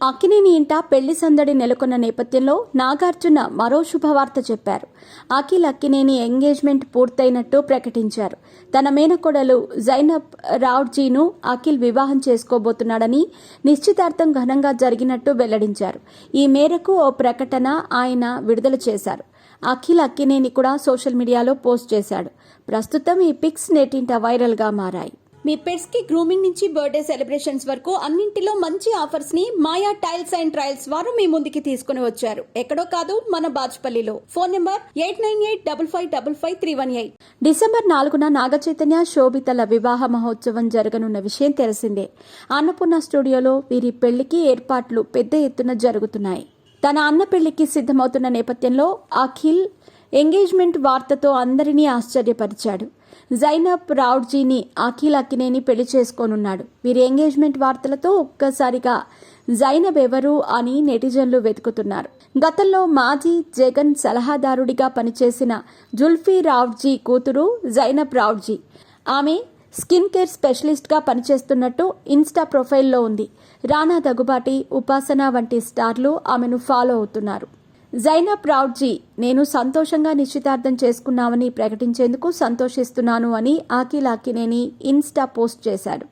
అక్కినేని ఇంట పెళ్లి సందడి నెలకొన్న నేపథ్యంలో నాగార్జున మరో శుభవార్త చెప్పారు. అఖిల్ అక్కినేని ఎంగేజ్మెంట్ పూర్తయినట్టు ప్రకటించారు. తన మేనకోడలు జైనబ్ రావ్జీను అఖిల్ వివాహం చేసుకోబోతున్నాడని, నిశ్చితార్థం ఘనంగా జరిగినట్టు వెల్లడించారు. ఈ మేరకు ఓ ప్రకటన ఆయన విడుదల చేశారు. అఖిల్ అక్కినేని కూడా సోషల్ మీడియాలో పోస్ట్ చేశాడు. ప్రస్తుతం ఈ పిక్స్ నెట్టింట వైరల్గా మారాయి. మీ పెట్స్ కి గ్రూమింగ్ నుంచి బర్త్డే సెలబ్రేషన్స్ వరకు అన్నింటిలో మంచి ఆఫర్స్ ని మాయా టైల్స్ అండ్ ట్రయల్స్ వారు మీ ముందుకి తీసుకుని వచ్చారు. ఎక్కడో కాదు, మన బాజ్పల్లిలో. Phone number 8985555318. డిసెంబర్ 4న నాగచైతన్య శోభితల వివాహ మహోత్సవం జరగనున్న విషయం తెలిసిందే. అన్నపూర్ణ స్టూడియోలో వీరి పెళ్లికి ఏర్పాట్లు పెద్ద ఎత్తున జరుగుతున్నాయి. తన అన్న పెళ్లికి సిద్ధమవుతున్న నేపథ్యంలో అఖిల్ ఎంగేజ్మెంట్ వార్తతో అందరినీ ఆశ్చర్యపరిచాడు. జైనబ్ రావ్జీని అఖిల్ అక్కినేని పెళ్లి చేసుకోనున్నాడు. వీరి ఎంగేజ్మెంట్ వార్తలతో ఒక్కసారిగా జైనబ్ ఎవరు అని నెటిజన్లు వెతుకుతున్నారు. గతంలో మాజీ జగన్ సలహాదారుడిగా పనిచేసిన జుల్ఫీ రావ్జీ కూతురు జైనబ్ రావ్జీ. ఆమె స్కిన్ కేర్ స్పెషలిస్ట్గా పనిచేస్తున్నట్టు ఇన్స్టా ప్రొఫైల్లో ఉంది. రానా దగ్గుబాటి, ఉపాసన వంటి స్టార్లు ఆమెను ఫాలో అవుతున్నారు. జైనబ్ రావ్జీ, నేను సంతోషంగా నిశ్చితార్థం చేసుకున్నామని ప్రకటించేందుకు సంతోషిస్తున్నాను అని అఖిల్ అక్కినేని ఇన్స్టా పోస్ట్ చేశాడు.